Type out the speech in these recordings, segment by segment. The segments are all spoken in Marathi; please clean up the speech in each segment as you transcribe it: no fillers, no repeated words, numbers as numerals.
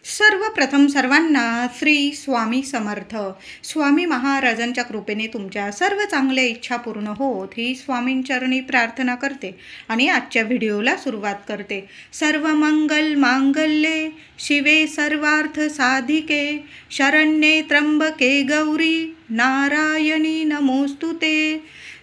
सर्वप्रथम सर्वांना श्री स्वामी समर्थ. स्वामी महाराजांच्या कृपेने तुमच्या सर्व चांगल्या इच्छा पूर्ण होत ही स्वामींचरणी प्रार्थना करते आणि आजच्या व्हिडिओला सुरुवात करते. सर्व मंगल मांगल्ये शिवे सर्वार्थ साधिके शरण्ये त्र्यंबके गौरी नारायणी नमोस्तुते.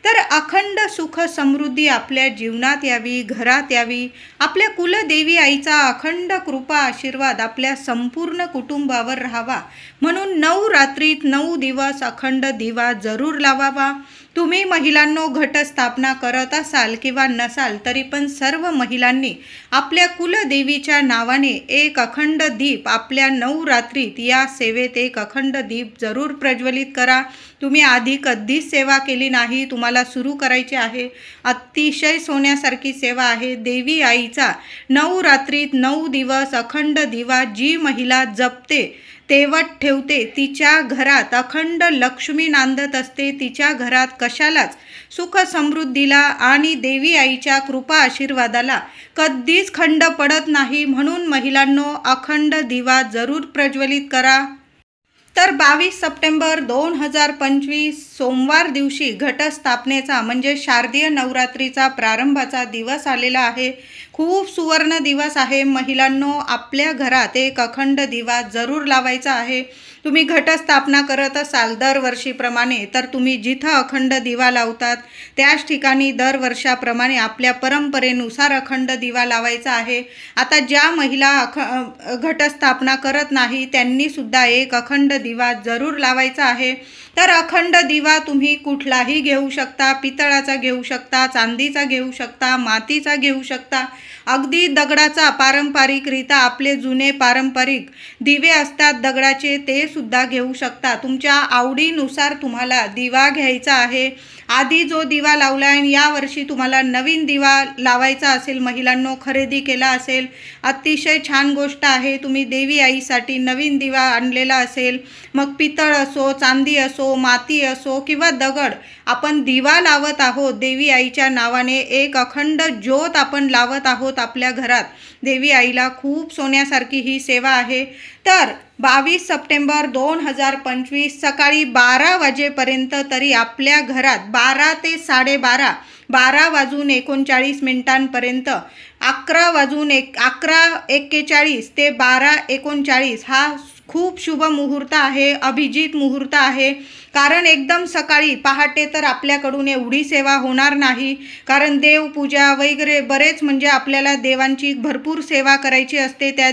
तर अखंड सुख समृद्धी आपल्या जीवनात यावी, घरात यावी. आपल्या कुलदेवी आईचा अखंड कृपा आशीर्वाद आपल्या संपूर्ण कुटुंबावर राहावा म्हणून 9 रात्रीत 9 दिवस अखंड दिवा जरूर लावावा. तुम्ही महिलांनो घटस्थापना करत असाल किंवा नसाल तरी पण सर्व महिलांनी आपल्या कुलदेवीच्या नावाने एक अखंड दीप आपल्या 9 रात्रीत या सेवेत एक अखंड दीप जरूर प्रज्वलित करा. तुम्ही आधी कधीच सेवा केली नाही, तुम्हाला सुरू करायची आहे. अतिशय सोन्यासारखी सेवा आहे. देवी आईचा 9 रात्रीत 9 दिवस अखंड दिवा जी महिला जपते, तेवत ठेवते, तिच्या घरात अखंड लक्ष्मी नांदत असते. तिच्या घरात कशालाच सुख समृद्धीला आणि देवी आईच्या कृपा आशीर्वादाला कधीच खंड पडत नाही. म्हणून महिलांनो अखंड दिवा जरूर प्रज्वलित करा. तर 22 सप्टेंबर 2025 सोमवार दिवशी घटस्थापनेचा म्हणजे शारदीय नवरात्रीचा प्रारंभाचा दिवस आलेला आहे. खूप सुवर्ण दिवस आहे. महिलांनो आपल्या घरात एक अखंड दिवा जरूर लावायचा आहे. तुम्ही घटस्थापना करत असाल दरवर्षीप्रमाणे तर तुम्ही जिथं अखंड दिवा लावतात त्याच ठिकाणी दरवर्षाप्रमाणे आपल्या परंपरेनुसार अखंड दिवा लावायचा आहे. आता ज्या महिला घटस्थापना करत नाही त्यांनी सुद्धा एक अखंड दिवा जरूर लावायचा आहे. तर अखंड दिवा तुम्ही कुठलाही घेऊ शकता. पितळाचा घेऊ शकता, चांदीचा घेऊ शकता, मातीचा घेऊ शकता, अगदी दगडाचा पारंपरिकरित्या आपले जुने पारंपरिक दिवे असतात दगडाचे ते सुद्धा घेऊ शकता. तुमच्या आवडीनुसार तुम्हाला दिवा घ्यायचा आहे. आधी जो दिवा लावला आहे यावर्षी तुम्हाला नवीन दिवा लावायचा असेल, महिलांनो खरेदी केला असेल, अतिशय छान गोष्ट आहे. तुम्ही देवी आईसाठी नवीन दिवा आणलेला असेल, मग पितळ असो, चांदी असो, माती असो किंवा दगड, आपण दिवा लावत आहोत देवी आईच्या नावाने. एक अखंड ज्योत आपण लावत आहोत आपल्या घरात. देवी आईला खूप सोन्यासारखी ही सेवा आहे. तर 22 सप्टेंबर 2025 सकाळी 12 वाजेपर्यंत तरी आपल्या घरात 12 ते 12:30, 12:39 11:41 ते 12:39 हा खूप शुभ मुहूर्त आहे, अभिजित मुहूर्त आहे. कारण एकदम सकाळी पहाटे तर आपल्याकडून एवढी सेवा होणार नाही, कारण देवपूजा वगैरे बरेच म्हणजे आपल्याला देवांची भरपूर सेवा करायची असते. त्या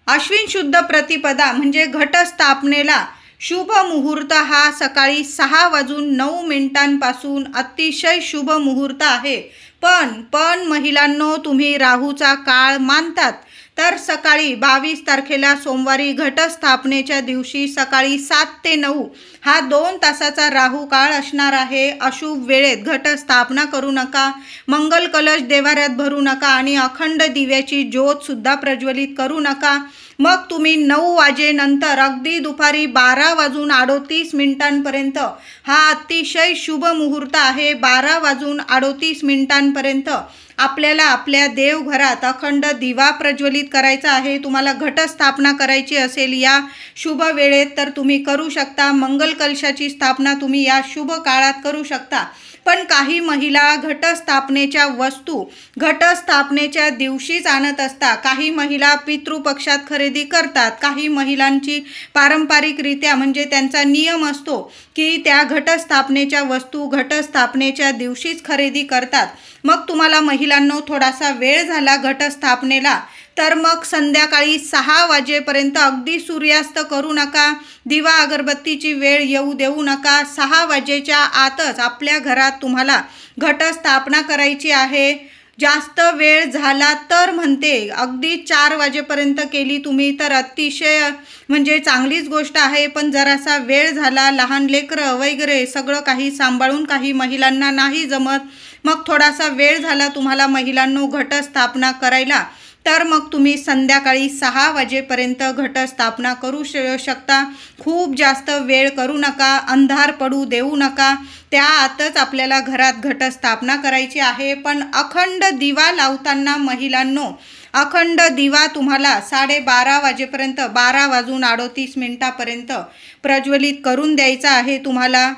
अश्विन शुद्ध प्रतिपदा म्हणजे घटस्थापनेला शुभ मुहूर्त हा सकाळी 6:09 अतिशय शुभ मुहूर्त आहे. पण महिलांनो तुम्ही राहूचा काळ मानतात तर सकाळी 22 तारखेला सोमवारी घटस्थापनेच्या दिवशी सकाळी 7 ते 9 हा 2 तासाचा राहू काळ असणार आहे. अशुभ वेळेत घटस्थापना करू नका, मंगल कलश देवाऱ्यात भरू नका आणि अखंड दिव्याची ज्योत सुद्धा प्रज्वलित करू नका. मग तुम्ही 9 वाजेनंतर अगदी दुपारी 12:38 हा अतिशय शुभ मुहूर्त आहे. 12:38 आपल्याला आपल्या देवघरात अखंड दिवा प्रज्वलित करायचा आहे. तुम्हाला घटस्थापना करायची असेल या शुभ वेळेत तर तुम्ही करू शकता. मंगल कलशाची स्थापना तुम्ही या शुभ काळात करू शकता. पण काही महिला घटस्थापनेच्या वस्तू घटस्थापनेच्या दिवशीच आणत असतात. काही महिला पितृपक्षात खरेदी करतात. काही महिलांची पारंपरिकरित्या म्हणजे त्यांचा नियम असतो की त्या घटस्थापनेच्या वस्तू घटस्थापनेच्या दिवशीच खरेदी करतात. मग तुम्हाला महिलांनो थोडासा वेळ झाला घटस्थापनेला तर मग संध्याकाळी 6 वाजेपर्यंत अगदी सूर्यास्त करू नका. दिवा अगरबत्तीची वेळ येऊ देऊ नका. 6 वाजेच्या आतच आपल्या घरात तुम्हाला घटस्थापना करायची आहे. जास्त वेळ झाला तर म्हणते अगदी 4 वाजेपर्यंत केली तुम्ही तर अतिशय म्हणजे चांगलीच गोष्ट आहे. पण जरासा वेळ झाला, लहान लेकरं वगैरे सगळं काही सांभाळून काही महिलांना नाही जमत, मग थोडासा वेळ झाला तुम्हाला महिलांनो घटस्थापना करायला तर मग तुम्ही संध्याकाळी 6 वाजेपर्यंत घटस्थापना करू शकता. खूप जास्त वेळ करू नका, अंधार पडू देऊ नका. त्या आतच आपल्याला घरात घटस्थापना करायची आहे. पण अखंड दिवा लावताना महिलांनो अखंड दिवा तुम्हाला 12:30 वाजेपर्यंत 12:38 प्रज्वलित करून द्यायचा आहे तुम्हाला।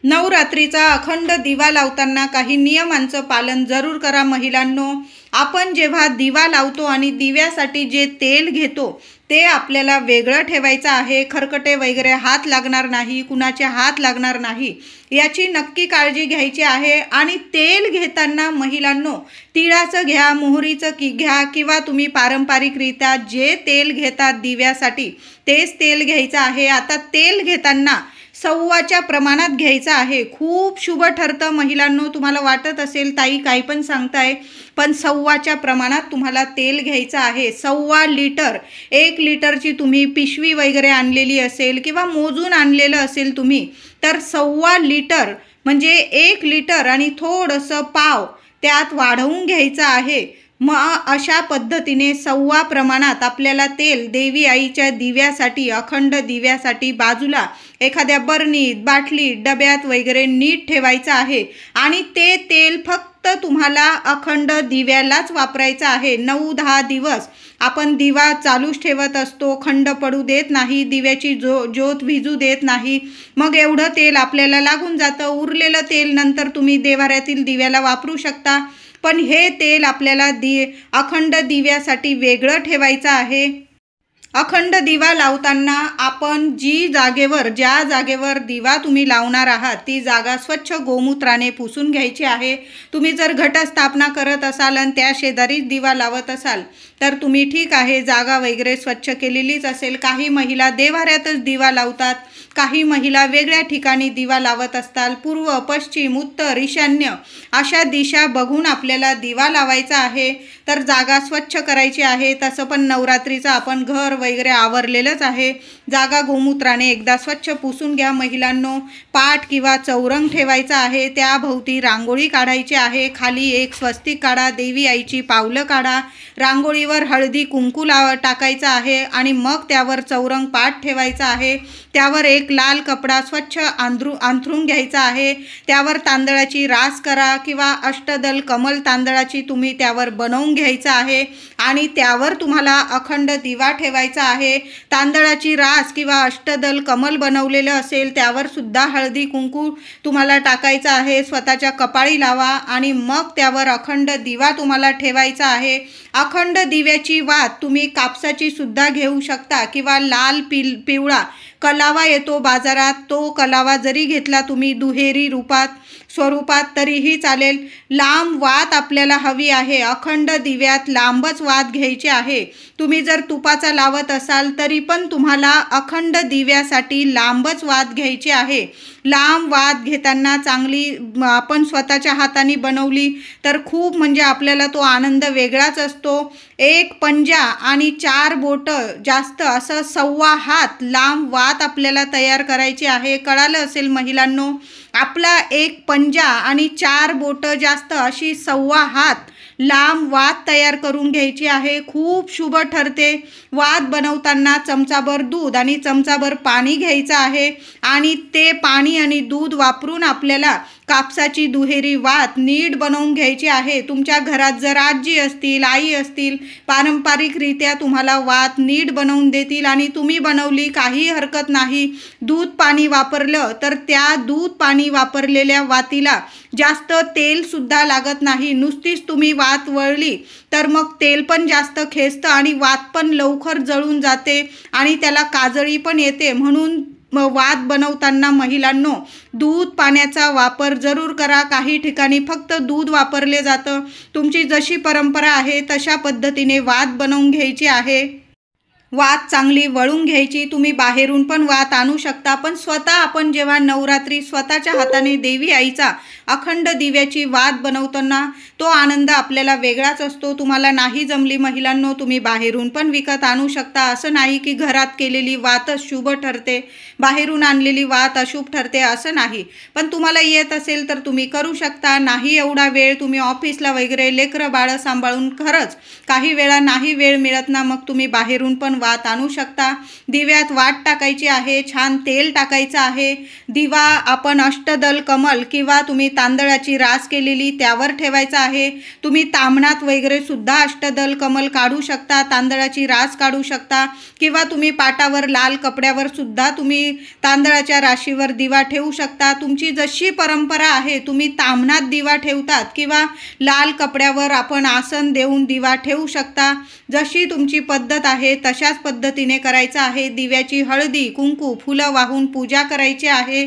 नवरात्रीचा अखंड दिवा लावताना काही नियमांचं पालन जरूर करा महिलांनो। आपण जेव्हा दिवा लावतो आणि दिव्यासाठी जे तेल घेतो ते आपल्याला वेगळं ठेवायचं आहे। खरकटे वगैरे हात लागणार नाही, कुणाचे हात लागणार नाही याची नक्की काळजी घ्यायची आहे। आणि तेल घेताना महिलांनो तिळाचं घ्या, मोहरीचं घ्या किंवा तुम्ही पारंपरिकरित्या जे तेल घेतात दिव्यासाठी तेच तेल घ्यायचं आहे। आता तेल घेताना सव्वाच्या प्रमाणात घ्यायचं आहे। खूप शुभ ठरतं महिलांनो। तुम्हाला वाटत असेल ताई काही पण सांगताय, पण सव्वाच्या प्रमाणात तुम्हाला तेल घ्यायचं आहे। 1.25 लिटर, 1 लिटरची तुम्ही पिशवी वगैरे आणलेली असेल किंवा मोजून आणलेलं असेल तुम्ही, तर 1.25 लिटर म्हणजे 1 लिटर आणि थोडंसं पाव त्यात वाढवून घ्यायचं आहे। मग अशा पद्धतीने 1.25 प्रमाणात आपल्याला तेल देवी आईच्या दिव्यासाठी, अखंड दिव्यासाठी बाजूला एखाद्या बरणीत, बाटलीत, डब्यात वगैरे नीट ठेवायचं आहे। आणि ते तेल फक्त तुम्हाला अखंड दिव्यालाच वापरायचं आहे। 9-10 दिवस आपण दिवा चालूच ठेवत असतो, खंड पडू देत नाही, दिव्याची ज्योत विझू देत नाही। मग एवढं तेल आपल्याला लागून जातं। उरलेलं तेल नंतर तुम्ही देव्हाऱ्यातील दिव्याला वापरू शकता, पण हे तेल आपल्याला अखंड दिव्यासाठी वेगळं ठेवायचं आहे। अखंड दिवा लावताना आपण ज्या जागेवर दिवा तुम्ही लावणार आहात ती जागा स्वच्छ गोमूत्राने पुसून घ्यायची आहे। तुम्ही जर घटस्थापना करत असाल आणि त्या शेजारीच दिवा लावत असाल तर तुम्ही ठीक आहे, जागा वगैरे स्वच्छ केलेलीच असेल। काही महिला देव्हाऱ्यातच दिवा लावतात, काही महिला वेगळ्या ठिकाणी दिवा लावत असतात। पूर्व, पश्चिम, उत्तर, ईशान्य अशा दिशा बघून आपल्याला दिवा लावायचा आहे। तर जागा स्वच्छ करायची आहे। तसं पण नवरात्रीचं आपण घर वगैरे आवरलेलंच आहे। जागा गोमूत्राने एकदा स्वच्छ पुसून घ्या महिलांनो। पाट किंवा चौरंग ठेवायचा आहे, त्याभोवती रांगोळी काढायची आहे। खाली एक स्वस्तिक काढा, देवी आईची पावलं काढा, रांगोळीवर हळदी कुंकू टाकायचं आहे आणि मग त्यावर चौरंग पाट ठेवायचा आहे। त्यावर एक लाल कपडा स्वच्छ अंथरून घ्यायचा आहे। त्यावर तांदळाची रास करा किंवा अष्टदल कमल तांदळाची तुम्ही त्यावर बनवून घ्यायचं आहे आणि त्यावर तुम्हाला अखंड दिवा ठेवायचा आहे। तांदळाची रास किंवा अष्टदल कमल बनवलेलं असेल त्यावर सुद्धा हळदी कुंकू तुम्हाला टाकायचं आहे। स्वतःच्या कपाळी लावा आणि मग त्यावर अखंड दिवा तुम्हाला ठेवायचा आहे। अखंड दिव्याची वात तुम्ही कापसाची सुद्धा घेऊ शकता किंवा लाल पिवळा कलावा येतो बाजारात, तो कलावा जरी घेतला तुम्ही दुहेरी स्वरूपात तरीही चालेल। लांब वात आपल्याला हवी आहे। अखंड दिव्यात लांबच वात घ्यायची आहे। तुम्ही जर तुपाचा लावत असाल तरी पण तुम्हाला अखंड दिव्यासाठी लांबच वात घ्यायची आहे। लांब वात घेताना चांगली आपण स्वतःच्या हाताने बनवली तर खूप म्हणजे आपल्याला तो आनंद वेगळाच असतो। 1 पंजा आणि 4 बोटं जास्त असं 1.25 हात लांब वात आपल्याला तयार करायची आहे। कळालं असेल महिलांनो, आपला 1 पंजा आणि 4 बोटं जास्त अशी 1.25 हात लांब वात तयार करून घ्यायची आहे। खूप शुभ ठरते। वात बनवताना चमचाभर दूध आणि चमचाभर पाणी घ्यायचं आहे आणि ते पाणी आणि दूध वापरून आपल्याला कापसाची दुहेरी वात नीट बनवून घ्यायची आहे। तुमच्या घरात जर आजी असतील, आई असतील, पारंपरिकरित्या तुम्हाला वात नीट बनवून देतील आणि तुम्ही बनवली काही हरकत नाही। दूध पाणी वापरलं तर त्या दूध पाणी वापरलेल्या वातीला जास्त तेल सुद्धा लागत नाही। नुसतीच तुम्ही वात वळली तर मग तेल पण जास्त खेचतं आणि वात पण लवकर जळून जाते आणि त्याला काजळी पण येते। म्हणून वात बनवताना महिलांनो दूध पाण्याचा वापर जरूर करा। काही ठिकाणी फक्त दूध वापरले जातं। तुमची जशी परंपरा आहे तशा पद्धतीने वात बनवून घ्यायची आहे। वात चांगली वळून घ्यायची। तुम्ही बाहेरून पण वात आणू शकता, पण स्वतः आपण जेव्हा नवरात्री स्वतःच्या हाताने देवी आईचा अखंड दिव्याची वात बनवताना तो आनंद आपल्याला वेगळाच असतो। तुम्हाला नाही जमली महिलांनो, तुम्ही बाहेरून पण विकत आणू शकता। असं नाही की घरात केलेली वातच शुभ ठरते, बाहेरून आणलेली वात अशुभ ठरते असं नाही। पण तुम्हाला येत असेल तर तुम्ही करू शकता। नाही एवढा वेळ, तुम्ही ऑफिसला वगैरे लेकरं बाळं सांभाळून खरंच काही वेळा नाही वेळ मिळत ना, मग तुम्ही बाहेरून पण वात आणू शकता। दिव्यात वात टाकायची आहे, छान तेल टाकायचं आहे। दिवा आपण अष्टदल कमल किंवा तुम्ही तांदळाची रास केलेली त्यावर ठेवायचा आहे। तुम्ही ताम्हणात वगैरे सुद्धा अष्टदल कमल काढू शकता, तांदळाची रास काढू शकता किंवा तुम्ही पाटावर लाल कपड्यावर सुद्धा तुम्ही तांदळाच्या राशीवर दिवा ठेवू शकता। तुमची जशी परंपरा आहे, तुम्ही ताम्हणात दिवा ठेवतात किंवा लाल कपड्यावर आपण आसन देऊन दिवा ठेवू शकता। जशी तुमची पद्धत आहे तशाच पद्धतीने करायचं आहे। दिव्याची हळदी कुंकू फुलं वाहून पूजा करायची आहे।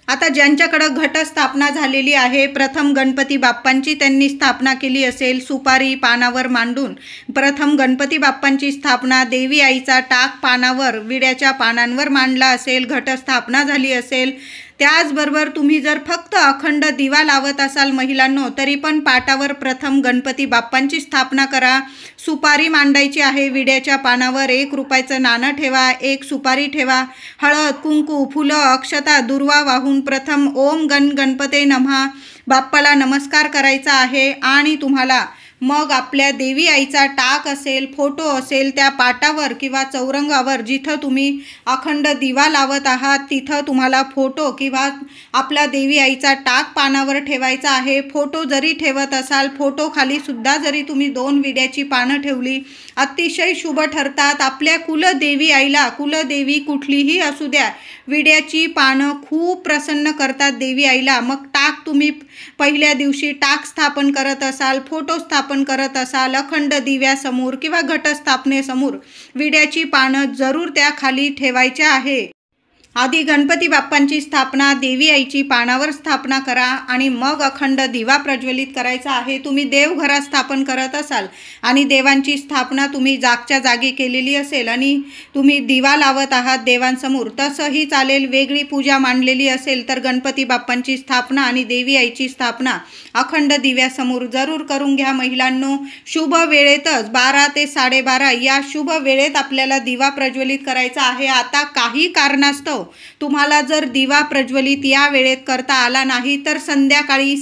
आता ज्यांच्याकडं घटस्थापना झालेली आहे, प्रथम गणपती बाप्पांची त्यांनी स्थापना केली असेल, सुपारी पानावर मांडून प्रथम गणपती बाप्पांची स्थापना, देवी आईचा टाक पानावर विड्याच्या पानांवर मांडला असेल, घटस्थापना झाली असेल। त्याचबरोबर तुम्ही जर फक्त अखंड दिवा लावत असाल महिलांनो, तरी पण पाटावर प्रथम गणपती बाप्पांची स्थापना करा। सुपारी मांडायची आहे, विड्याच्या पानावर 1 रुपयाचं नाणं ठेवा, 1 सुपारी ठेवा, हळद कुंकू फुलं अक्षता दुर्वा वाहून प्रथम ओम गणपते नमः बाप्पाला नमस्कार करायचा आहे। आणि तुम्हाला मग आपल्या देवी आईचा टाक असेल, फोटो असेल, त्या पाटावर किंवा चौरंगावर जिथं तुम्ही अखंड दिवा लावत आहात तिथं तुम्हाला फोटो किंवा आपला देवी आईचा टाक पानावर ठेवायचा आहे। फोटो जरी ठेवत असाल, फोटो खाली सुद्धा जरी तुम्ही 2 विड्याची पानं ठेवली अतिशय शुभ ठरतात। आपल्या कुलदेवी आईला, कुलदेवी कुठलीही असू द्या, विड्याची पानं खूप प्रसन्न करतात देवी आईला। मग टाक तुम्ही पहिल्या दिवशी टाक स्थापन करत असाल, फोटो स्थापन करत असाल, अखंड दिव्यासमोर किंवा घटस्थापनेसमोर विड्याची पानं जरूर त्या खाली ठेवायच्या आहे। आधी गणपती बाप्पांची स्थापना देवी आईची पानावर स्थापना करा आणि मग अखंड दिवा प्रज्वलित करायचा आहे। तुम्ही देवघरात स्थापन करत असाल आणि देवांची स्थापना तुम्ही जागच्या जागी केलेली असेल आणि तुम्ही दिवा लावत आहात देवांसमोर, तसंही चालेल। वेगळी पूजा मांडलेली असेल तर गणपती बाप्पांची स्थापना आणि देवी आईची स्थापना अखंड दिव्यासमोर जरूर करून घ्या महिलांनो। शुभ वेळेतच 12 ते 12:30 या शुभ वेळेत आपल्याला दिवा प्रज्वलित करायचा आहे। आता काही कारणास्तव तुम्हाला जर दिवा प्रज्वलित या वेळेत करता आला नाही तर संध्याकाळी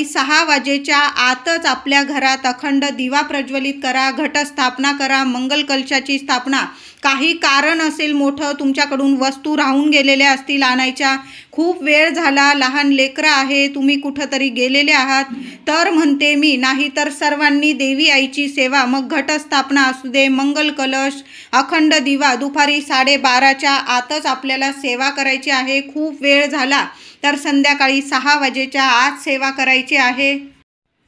6 वाजेच्या आतच आपल्या घरात अखंड दिवा प्रज्वलित करा, घटस्थापना करा, मंगल कलशाची स्थापना। काही कारण असेल मोठं, तुमच्याकडून वस्तू राहून गेलेल्या असतील आणायच्या, खूप वेळ झाला, लहान लेकरं आहे, तुम्ही कुठंतरी गेलेले आहात, तर म्हणते मी, नाही तर सर्वांनी देवी आईची सेवा, मग घटस्थापना असू दे, मंगल कलश, अखंड दिवा दुपारी 12:30च्या आतच आपल्याला सेवा करायची आहे। खूप वेळ झाला तर संध्याकाळी 6 वाजेच्या आत सेवा करायची आहे।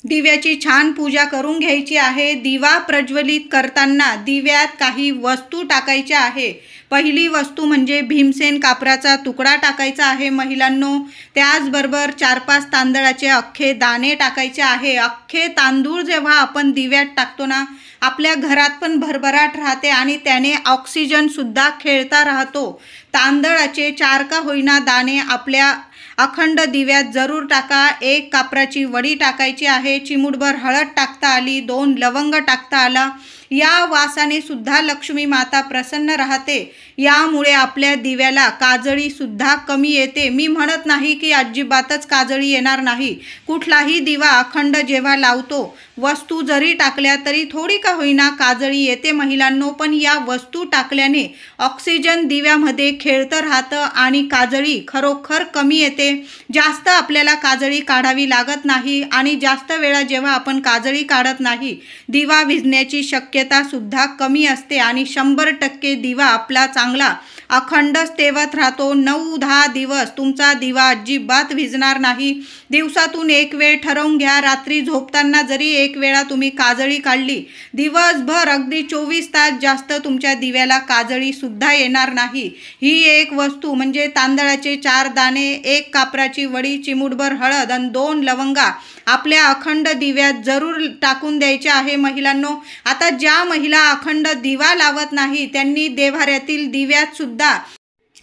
दिव्याची छान पूजा करून घ्यायची आहे। दिवा प्रज्वलित करताना दिव्यात काही वस्तू टाकायच्या आहे। पहिली वस्तू म्हणजे भीमसेन कापराचा तुकडा टाकायचा आहे महिलांनो। त्याचबरोबर 4-5 तांदळाचे अख्खे दाणे टाकायचे आहे। अख्खे तांदूळ जेव्हा आपण दिव्यात टाकतो ना, आपल्या घरात पण भरभराट राहते आणि त्याने ऑक्सिजन सुद्धा खेळता राहतो। तांदळाचे 4 का होईना दाणे आपल्या अखंड दिव्यात जरूर टाका। 1 कापराची वडी टाकायची आहे, चिमूटभर हळद टाकता आली, 2 लवंग टाकता आला। या वासाने सुद्धा लक्ष्मी माता प्रसन्न राहते। यामुळे आपल्या दिव्याला काजळी सुद्धा कमी येते। मी म्हणत नाही की अजिबातच काजळी येणार नाही, कुठलाही दिवा अखंड जेव्हा लावतो, वस्तू जरी टाकल्या तरी थोडी का होईना काजळी येते महिलांनो, पण या वस्तू टाकल्याने ऑक्सिजन दिव्यामध्ये खेळतं राहतं आणि काजळी खरोखर कमी येते। जास्त आपल्याला काजळी काढावी लागत नाही आणि जास्त वेळा जेव्हा आपण काजळी काढत नाही, दिवा विझण्याची शक्यता सुद्धा कमी असते आणि 100% दिवा आपला चांगला अखंडच तेवत राहतो। 9-10 दिवस तुमचा दिवा अजिबात विझणार नाही। दिवसातून 1 वेळ ठरवून घ्या, रात्री झोपताना जरी 1 वेळा तुम्ही काजळी काढली, दिवसभर अगदी 24 तास जास्त तुमच्या दिव्याला काजळी सुद्धा येणार नाही। ही एक वस्तू म्हणजे तांदळाचे 4 दाणे, 1 कापराची वडी, चिमूटभर हळद आणि 2 लवंगा आपल्या अखंड दिव्यात जरूर टाकून द्यायचे आहे महिलांनो। आता ज्या महिला अखंड दिवा लावत नाही त्यांनी देव्हाऱ्यातील दिव्यात सुद्धा,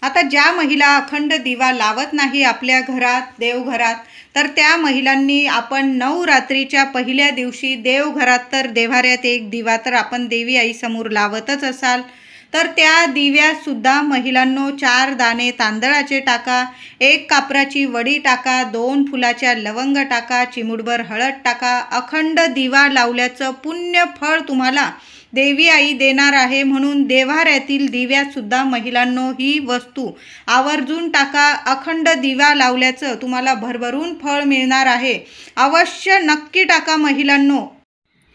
आता ज्या महिला अखंड दिवा लावत नाही आपल्या घरात, देवघरात, तर त्या महिलांनी आपण नवरात्रीच्या पहिल्या दिवशी देवघरात तर देव्हाऱ्यात 1 दिवा तर आपण देवी आईसमोर लावतच असाल, तर त्या दिव्यात सुद्धा महिलांनो 4 दाणे तांदळाचे टाका, 1 कापराची वडी टाका, 2 फुलाच्या लवंग टाका, चिमूटभर हळद टाका. अखंड दिवा लावल्याचं पुण्य फळ तुम्हाला देवी आई देणार आहे. म्हणून देव्हाऱ्यातील दिव्यात सुद्धा महिलांनो ही वस्तू आवर्जून टाका. अखंड दिवा लावल्याचं तुम्हाला भरभरून फळ मिळणार आहे. अवश्य नक्की टाका महिलांनो.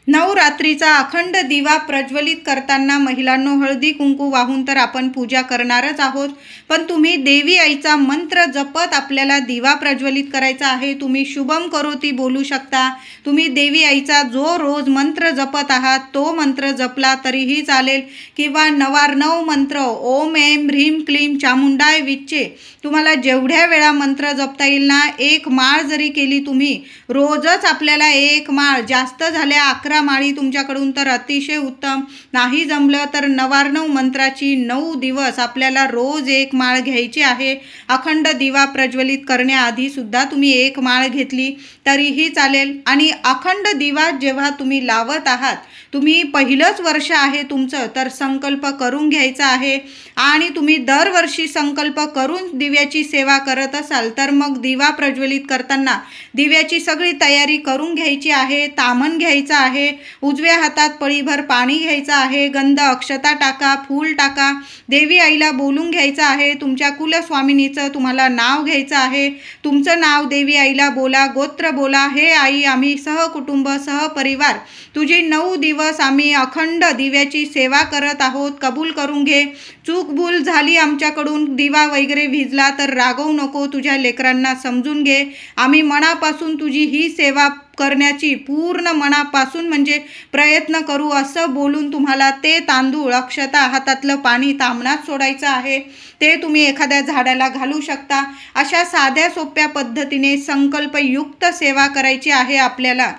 नवरात्रीचा अखंड दिवा प्रज्वलित करताना महिलांनो हळदी कुंकू वाहून तर आपण पूजा करणारच आहोत, पण तुम्ही देवी आईचा मंत्र जपत आपल्याला दिवा प्रज्वलित करायचा आहे. तुम्ही शुभम करोती बोलू शकता. तुम्ही देवी आईचा जो रोज मंत्र जपत आहात तो मंत्र जपला तरीही चालेल, किंवा 9 मंत्र ओम ऐं ह्रीं क्लीं चामुंडाय विच्चे तुम्हाला जेवढ्या वेळा मंत्र जपता येईल ना, 1 माळ जरी केली तुम्ही रोजच, आपल्याला 1 माळ, जास्त झाल्या 11 माळी तुमच्याकडून तर अतिशय उत्तम. नाही जमलं तर 9 मंत्राची 9 दिवस आपल्याला रोज 1 माळ घ्यायची आहे. अखंड दिवा प्रज्वलित करण्याआधी सुद्धा तुम्ही 1 माळ घेतली तरीही चालेल. आणि अखंड दिवा जेव्हा तुम्ही लावत आहात, तुम्ही पहिलंच वर्ष आहे तुमचं, तर संकल्प करून घ्यायचा आहे. आणि तुम्ही दरवर्षी संकल्प करून दिव्याची सेवा करत असाल तर मग दिवा प्रज्वलित करताना दिव्याची सगळी तयारी करून घ्यायची आहे. तामण घ्यायचं आहे, उजव्या हातात पळीभर पाणी घ्यायचं आहे, गंध अक्षता टाका, फूल टाका, देवी आईला बोलून घ्यायचं आहे. तुमच्या कुलस्वामिनीचं तुम्हाला नाव घ्यायचं आहे. तुमचं नाव देवी आईला बोला, गोत्र बोला. हे आई, आम्ही सहकुटुंब सहपरिवार तुझी 9 दिवस आम्ही अखंड दिव्याची सेवा करत आहोत, कबूल करून घे. चूक भूल झाली आमच्याकडून, दिवा वगैरे भिजला तर रागवू नको, तुझ्या लेकरांना समजून घे. आम्ही मनापासून तुझी ही सेवा करण्याची पूर्ण मनापासून म्हणजे प्रयत्न करू, असं बोलून तुम्हाला ते तांदूळ, अक्षता, हातातलं पाणी तामणात सोडायचं आहे. ते तुम्ही एखाद्या झाडाला घालू शकता. अशा साध्या सोप्या पद्धतीने संकल्पयुक्त सेवा करायची आहे आपल्याला.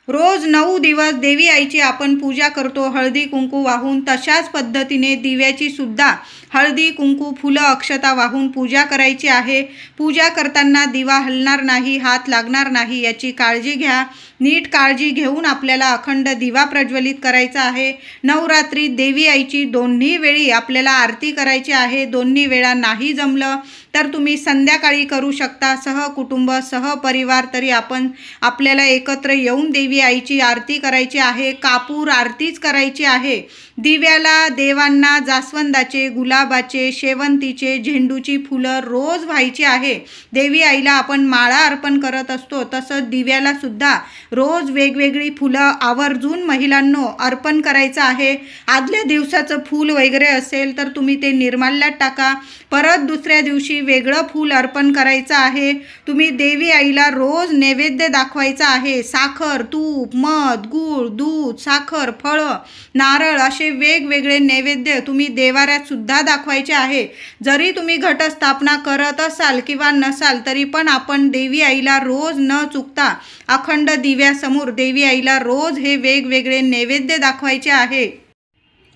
रोज 9 दिवस देवी आईची आपण पूजा करतो हळदी कुंकू वाहून, तशाच पद्धतीने दिव्याची सुद्धा हळदी कुंकू फुलं अक्षता वाहून पूजा करायची आहे. पूजा करताना दिवा हलणार नाही, हात लागणार नाही याची काळजी घ्या. नीट काळजी घेऊन आपल्याला अखंड दिवा प्रज्वलित करायचा आहे. नवरात्री देवी आईची दोन्ही वेळी आपल्याला आरती करायची आहे. दोन्ही वेळा नाही जमलं तर तुम्ही संध्याकाळी करू शकता. सहकुटुंब सहपरिवार तरी आपण आपल्याला एकत्र येऊन देवी आईची आरती करायची आहे. कापूर आरतीच करायची आहे. दिव्याला देवांना जास्वंदाचे, गुलाबाचे, शेवंतीचे, झेंडूची फुलं रोज व्हायची आहे. देवी आईला आपण माळा अर्पण करत असतो, तसं दिव्याला सुद्धा रोज वेगवेगळी फुलं आवर्जून महिलांनो अर्पण करायचं आहे. आदल्या दिवसाचं फूल वगैरे असेल तर तुम्ही ते निर्माल्यात टाका. परत दुसऱ्या दिवशी वेगळं फूल अर्पण करायचं आहे. तुम्ही देवी आईला रोज नैवेद्य दाखवायचा आहे. साखर, तूप, मध, गूळ, दूध, साखर, फळं, नारळ असे वेगवेगळे नैवेद्य तुम्ही देवाऱ्यात सुद्धा दाखवायचे आहे. जरी तुम्ही घटस्थापना करत असाल किंवा नसाल तरी पण आपण देवी आईला रोज न चुकता अखंड दिव्यासमोर देवी आईला रोज हे वेगवेगळे नैवेद्य दाखवायचे आहे.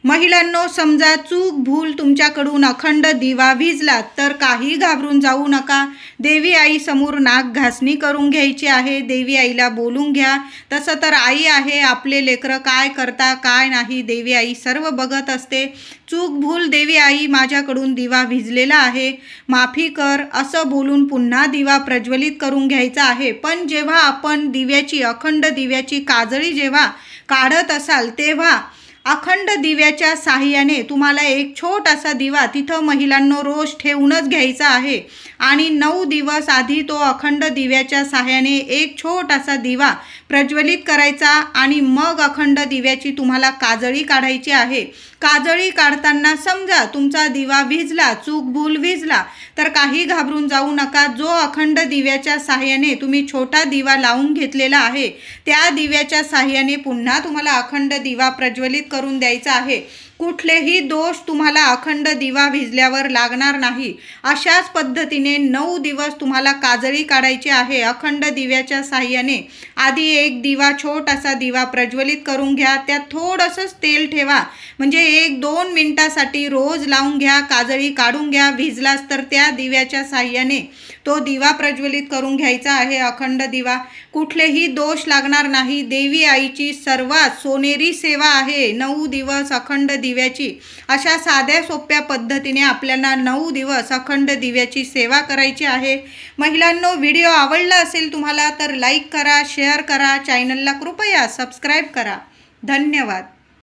महिलांनो, समजा चूक भूल तुमच्याकडून अखंड दिवा विझला तर काही घाबरून जाऊ नका. देवी आई समोर नाक घासणी करून घ्यायची आहे. देवी आईला बोलून घ्या. तसं तर आई आहे, आपले लेकरं काय करता काय नाही देवी आई सर्व बघत असते. चूक भूल देवी आई, माझ्याकडून दिवा विझलेला आहे, माफी कर असं बोलून पुन्हा दिवा प्रज्वलित करून घ्यायचा आहे. पण जेव्हा आपण दिव्याची अखंड दिव्याची काजळी जेव्हा काढत असाल तेव्हा अखंड दिव्याच्या साहाय्याने तुम्हाला एक छोटासा दिवा तिथं महिलांनो रोज ठेवूनच घ्यायचा आहे. आणि 9 दिवस आधी तो अखंड दिव्याच्या साहाय्याने एक छोटासा दिवा प्रज्वलित करायचा आणि मग अखंड दिव्याची तुम्हाला काजळी काढायची आहे. काजळी काढताना समजा तुमचा दिवा विझला, चूक भूल विझला तर काही घाबरून जाऊ नका. जो अखंड दिव्याच्या साहाय्याने तुम्ही छोटा दिवा लावून घेतलेला आहे त्या दिव्याच्या साहाय्याने पुन्हा तुम्हाला अखंड दिवा प्रज्वलित करून द्यायचा आहे. कुठलेही दोष तुम्हाला अखंड दिवा विझल्यावर लागणार नाही. अशाच पद्धतीने 9 दिवस तुम्हाला काजळी काढायची आहे. अखंड दिव्याच्या साहाय्याने आधी एक दिवा छोटासा दिवा प्रज्वलित करून घ्या. त्यात थोडंसंच तेल ठेवा, म्हणजे 1-2 मिनिटासाठी रोज लावून घ्या. काजळी काढून घ्या. विझलाच तर त्या दिव्याच्या साहाय्याने तो दिवा प्रज्वलित करून घ्यायचा आहे, अखंड दिवा. कुठलेही दोष लागणार नाही. देवी आईची सर्वात सोनेरी सेवा आहे 9 दिवस अखंड दिव्याची. अशा साध्या सोप्या पद्धतीने आपल्याला 9 दिवस अखंड दिव्याची सेवा करायची आहे. महिलांनो, व्हिडिओ आवडला असेल तुम्हाला तर लाईक करा, शेअर करा, चॅनलला कृपया सबस्क्राईब करा. धन्यवाद.